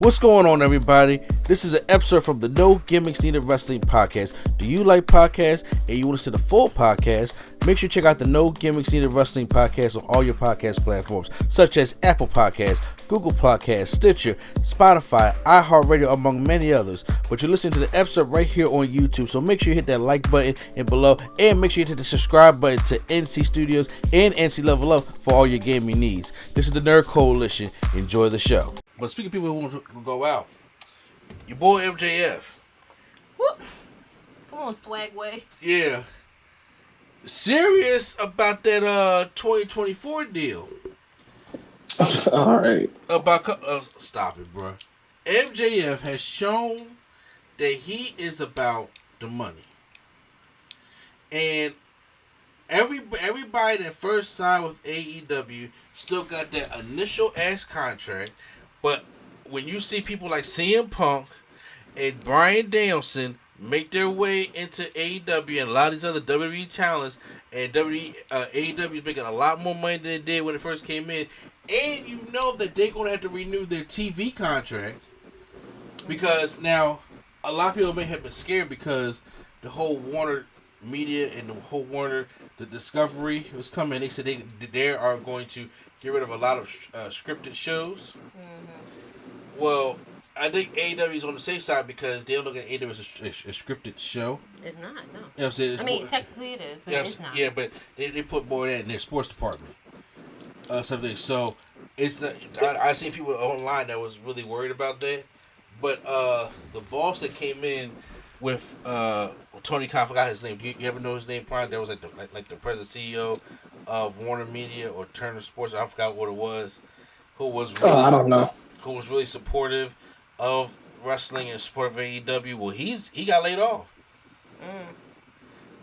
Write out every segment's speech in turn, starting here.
What's going on, everybody? This is an episode from the No Gimmicks Needed Wrestling podcast. Do you like podcasts and you want to see the full podcast? Make sure you check out the No Gimmicks Needed Wrestling podcast on all your podcast platforms, such as Apple Podcasts, Google Podcasts, Stitcher, Spotify, iHeartRadio, among many others. But you're listening to the episode right here on YouTube, so make sure you hit that like button and below, and make sure you hit the subscribe button to NC Studios and NC Level Up for all your gaming needs. This is the Nerd Coalition. Enjoy the show. But speaking of people who want to go out, your boy MJF. Whoop. Come on, Swagway. Yeah. Serious about that 2024 deal. All right. Stop it, bro. MJF has shown that he is about the money. And everybody that first signed with AEW still got that initial ass contract. But when you see people like CM Punk and Bryan Danielson make their way into AEW and a lot of these other WWE talents, and AEW is making a lot more money than they did when it first came in, and you know that they're going to have to renew their TV contract, because now a lot of people may have been scared because the whole Warner Media and the whole Warner, the Discovery was coming. They said they are going to get rid of a lot of scripted shows. Mm-hmm. Well, I think AEW is on the safe side because they don't look at AEW as a scripted show. It's not, no. You know what I'm saying? I mean, technically it is, but it's not. Yeah, but they put more of that in their sports department. Something. So it's I seen people online that was really worried about that. But the boss that came in with Tony Khan, I forgot his name. Do you ever know his name, Brian? That was like the president CEO of Warner Media or Turner Sports. I forgot what it was. Who was really, I don't know. Who was really supportive of wrestling and supportive of AEW. Well, he got laid off.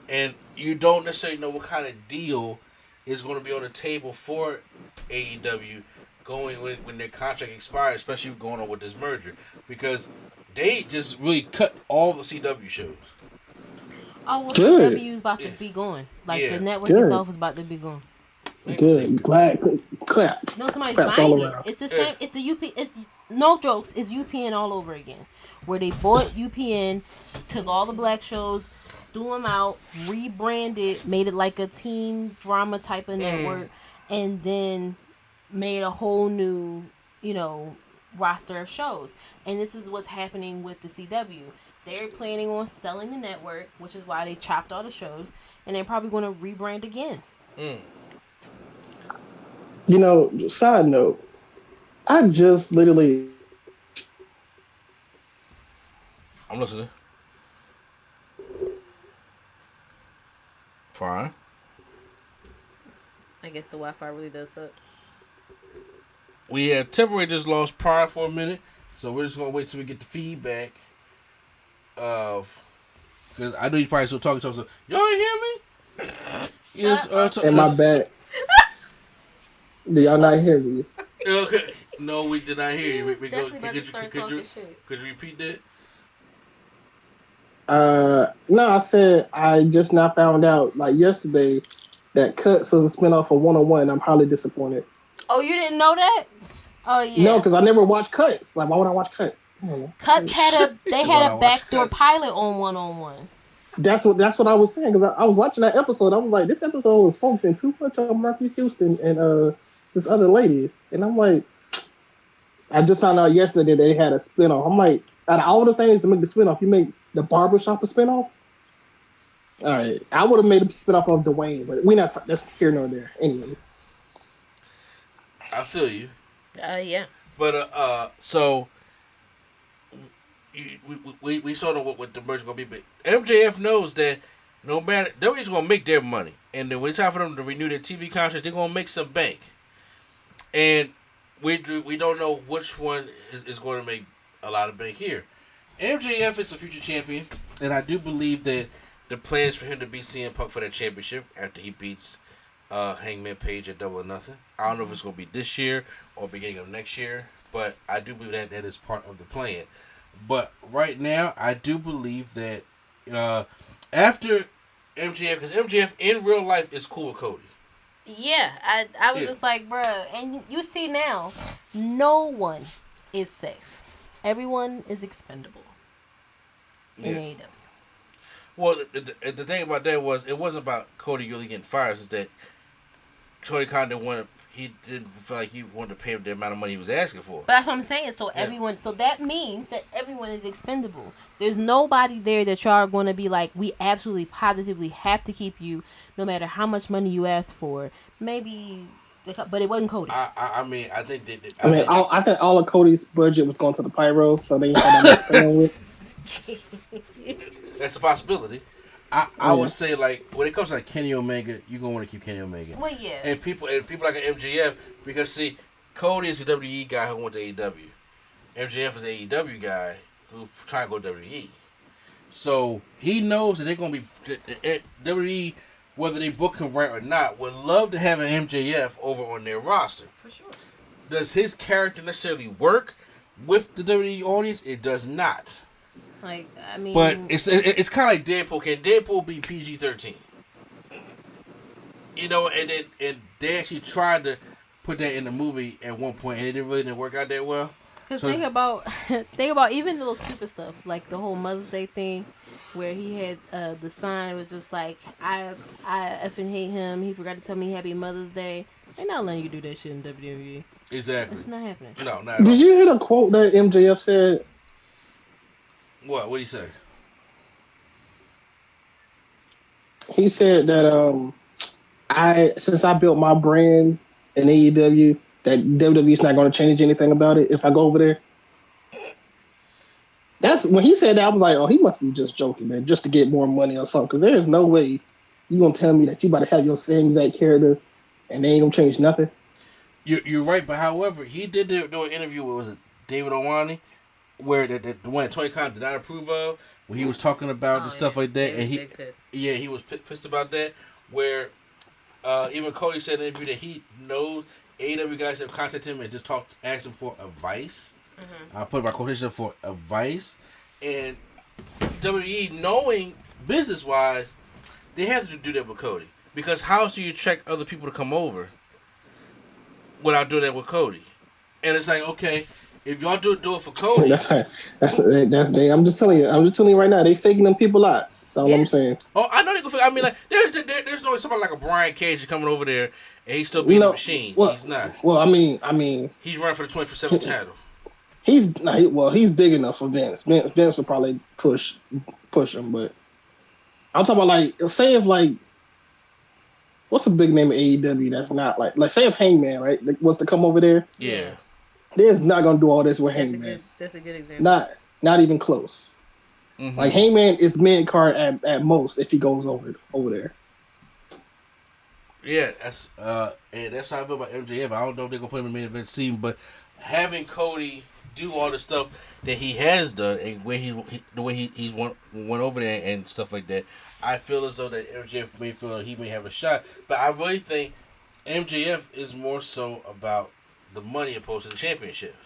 And you don't necessarily know what kind of deal is going to be on the table for AEW going when their contract expires, especially going on with this merger, because they just really cut all the CW shows. Oh, well, CW is about to be gone. The network itself is about to be gone. Good. Glad. Clap. No, somebody's buying it. It's the same. It's the UP. It's no jokes. It's UPN all over again, where they bought UPN, took all the black shows, threw them out, rebranded, made it like a teen drama type of network, and then made a whole new, roster of shows. And this is what's happening with the CW. They're planning on selling the network, which is why they chopped all the shows, and they're probably going to rebrand again. Side note, I just literally... I'm listening. Fine. I guess the Wi-Fi really does suck. We have temporarily just lost Prime for a minute, so we're just going to wait till we get the feedback of... Because I know he's probably still talking to us. So, y'all ain't hear me? Yes. In my back. Do y'all not hear me? Okay. No, we did not hear you. Could you repeat that? No, I said I just now found out, yesterday, that Cuts was a spinoff of 101. I'm highly disappointed. Oh, you didn't know that? Oh, yeah. No, because I never watched Cuts. Why would I watch Cuts? Cuts had a backdoor pilot on 101. That's what I was saying, because I was watching that episode. I was like, this episode was focusing too much on Marquis Houston and this other lady. And I'm like, I just found out yesterday that they had a spinoff. I'm like, out of all the things to make the spinoff, you make the barbershop a spinoff? All right. I would have made a spinoff of Dwayne, but that's here nor there. Anyways. I feel you. Yeah. But, so... We saw what the merger going to be, but MJF knows that no matter... WWE's going to make their money. And then when it's time for them to renew their TV contract, they're going to make some bank. And we don't know which one is going to make a lot of bank here. MJF is a future champion, and I do believe that the plan is for him to beat CM Punk for that championship after he beats Hangman Page at Double or Nothing. I don't know if it's going to be this year or beginning of next year, but I do believe that is part of the plan. But right now, I do believe that after MJF, because MJF in real life is cool with Cody. Yeah, I was just like, bruh, and you see now, no one is safe. everyone is expendable in AEW. Well, the thing about that was it wasn't about Cody really getting fired. It's that Tony Khan he didn't feel like he wanted to pay him the amount of money he was asking for. But that's what I'm saying. So everyone, so that means that everyone is expendable. There's nobody there that y'all are going to be like, we absolutely positively have to keep you, no matter how much money you ask for. Maybe, but it wasn't Cody. I think I think all of Cody's budget was going to the pyro, so they had that much with. That's a possibility. I would say, like, when it comes to like Kenny Omega, you're gonna want to keep Kenny Omega. Well, yeah. And people like MJF, because see, Cody is a WWE guy who went to AEW. MJF is an AEW guy who trying to go to WWE. So he knows that they're gonna be WWE, whether they book him right or not, would love to have an MJF over on their roster. For sure. Does his character necessarily work with the WWE audience? It does not. Like, I mean, but it's kind of like Deadpool. Can Deadpool be PG-13? You know, and they actually tried to put that in the movie at one point, and it didn't work out that well. Because think about even the little stupid stuff, like the whole Mother's Day thing, where he had the sign was just like, I effing hate him. He forgot to tell me Happy Mother's Day. They're not letting you do that shit in WWE. Exactly. It's not happening. No, not. Did you hear the quote that MJF said? What did he say? He said that since I built my brand in AEW, that WWE's not going to change anything about it if I go over there. That's when he said that. I was like, oh, he must be just joking, man, just to get more money or something. Because there is no way you gonna tell me that you about to have your same exact character and they ain't gonna change nothing. You're right, but however, he did do an interview with, was it David Owani, where the one that Tony Khan did not approve of, where he was talking about the stuff like that, and he was pissed about that. Where even Cody said in the interview that he knows AEW guys have contacted him and just asked him for advice. Mm-hmm. I put my quotation for advice, and WWE, knowing business wise, they have to do that with Cody, because how else do you check other people to come over without doing that with Cody? And it's like, okay, if y'all do it for Cody, that's I'm just telling you right now, they faking them people out. That's all I'm saying. Oh, I know they gonna. I mean, like there's no somebody like a Brian Cage coming over there and he's still beating the machine. Well, he's not. Well, I mean, he's running for the 24/7 title. He's big enough for Vince. Vince will probably push him, but I'm talking about like, say if like, what's the big name of AEW that's not like say if Hangman, right, was to come over there. Yeah. They're not gonna do all this with Hangman. That's a good example. Not even close. Mm-hmm. Like Hangman is mid card at most if he goes over there. Yeah, that's how I feel about MJF. I don't know if they're gonna put him in the main event scene, but having Cody do all the stuff that he has done and the way he's went over there and stuff like that, I feel as though that MJF may feel like he may have a shot. But I really think MJF is more so about the money opposed to the championship.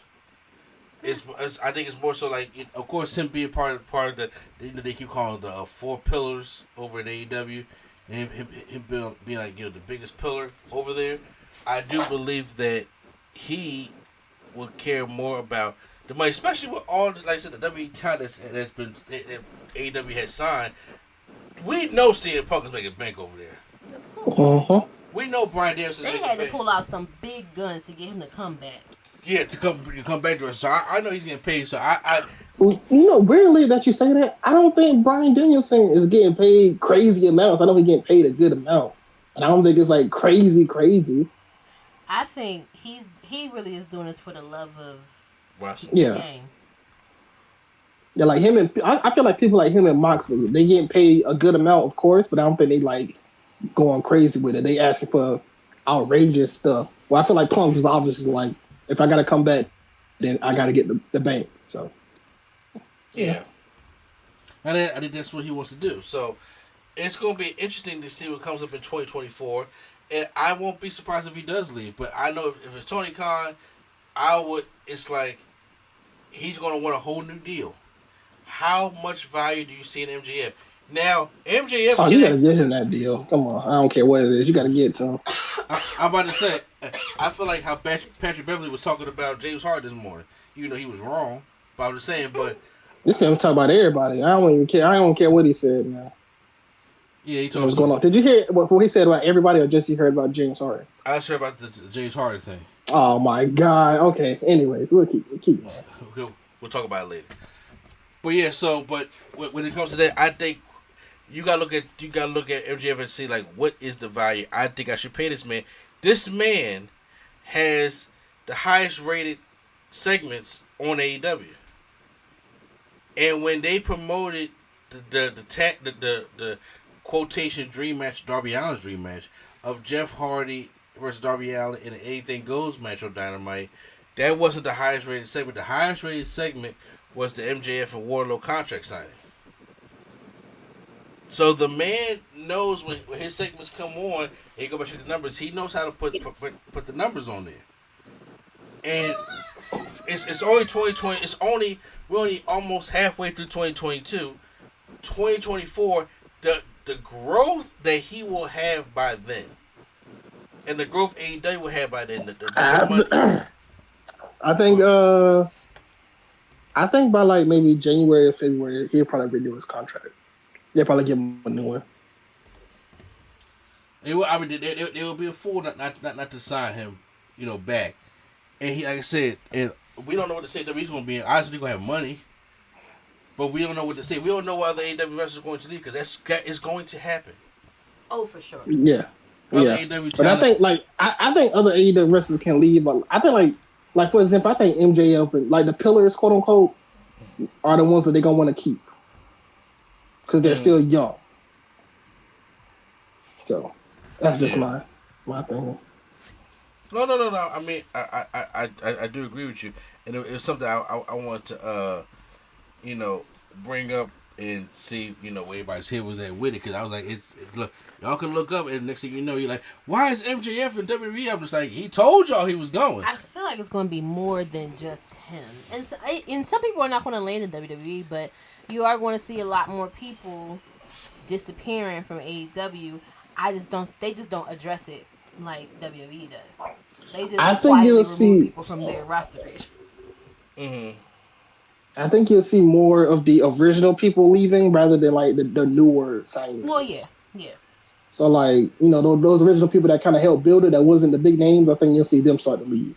I think it's more so like, of course, him being part of the they keep calling the 4 pillars over at AEW, and him being like the biggest pillar over there. I do believe that he would care more about the money, especially with all the, like I said, the WWE talent that's been that AEW has signed. We know CM Punk is making bank over there. Uh-huh. We know Bryan Danielson's making bank. They had to pull out some big guns to get him to come back. Yeah, to come back to us. So I know he's getting paid. So weirdly that you say that, I don't think Bryan Danielson is getting paid crazy amounts. I know he's getting paid a good amount, and I don't think it's like crazy. I think he really is doing this for the love of wrestling. The game. Yeah, like him and I feel like people like him and Moxley, they getting paid a good amount, of course, but I don't think they like going crazy with it. They asking for outrageous stuff. Well, I feel like Punk was obviously like, if I gotta come back, then I gotta get the bank. So yeah, and I think that's what he wants to do. So it's gonna be interesting to see what comes up in 2024, and I won't be surprised if he does leave. But I know if it's Tony Khan, it's like he's gonna want a whole new deal. How much value do you see in MJF? Now, MJF... Oh, you gotta get him that deal. Come on. I don't care what it is. You gotta get it to him. I'm about to say, I feel like how Patrick Beverly was talking about James Harden this morning, even though he was wrong. But I'm just saying, but this man talk about everybody. I don't even care. I don't care what he said now. Yeah, he told what's going on. Did you hear what he said about everybody, or just you heard about James Harden? I was sure about the James Harden thing. Oh my God. Okay. Anyways, we'll keep going. We'll talk about it later. But yeah, but when it comes to that, I think you gotta look at MJF and see like what is the value. I think I should pay this man. This man has the highest rated segments on AEW. And when they promoted the quotation dream match, Darby Allin's dream match of Jeff Hardy versus Darby Allin in an Anything Goes match on Dynamite, that wasn't the highest rated segment. The highest rated segment was the MJF and Wardlow contract signing. So the man knows when his segments come on, and you go back to the numbers, he knows how to put the numbers on there. And it's only 2020. We're only almost halfway through 2022. 2024, the growth that he will have by then, and the growth AEW will have by then. I think by like maybe January or February, he'll probably renew his contract. They'll probably give him a new one. There will be a fool not to sign him, back. And he, like I said, and we don't know what to say. WWE's going to be. Obviously, they're going to have money, but we don't know what to say. We don't know why the AEW wrestlers are going to leave because that is going to happen. Oh, for sure. Yeah. But I think I think other AEW wrestlers can leave. But I think like for example, I think MJF and like the pillars, quote unquote, are the ones that they're gonna want to keep because they're still young. So that's just my thing. No. I mean, I do agree with you, and it was something I wanted to bring up and see where everybody's head was at with it, because I was like, look, y'all can look up, and next thing you know, you're like, why is MJF in WWE? I'm just like, he told y'all he was going. I feel like it's going to be more than just him, and some people are not going to land in WWE, but you are going to see a lot more people disappearing from AEW. They just don't address it like WWE does. They just I think you'll see people from their roster page. Mm-hmm. I think you'll see more of the original people leaving rather than like the newer signings. Well, yeah. So like those original people that kind of helped build it, that wasn't the big names. I think you'll see them start to leave.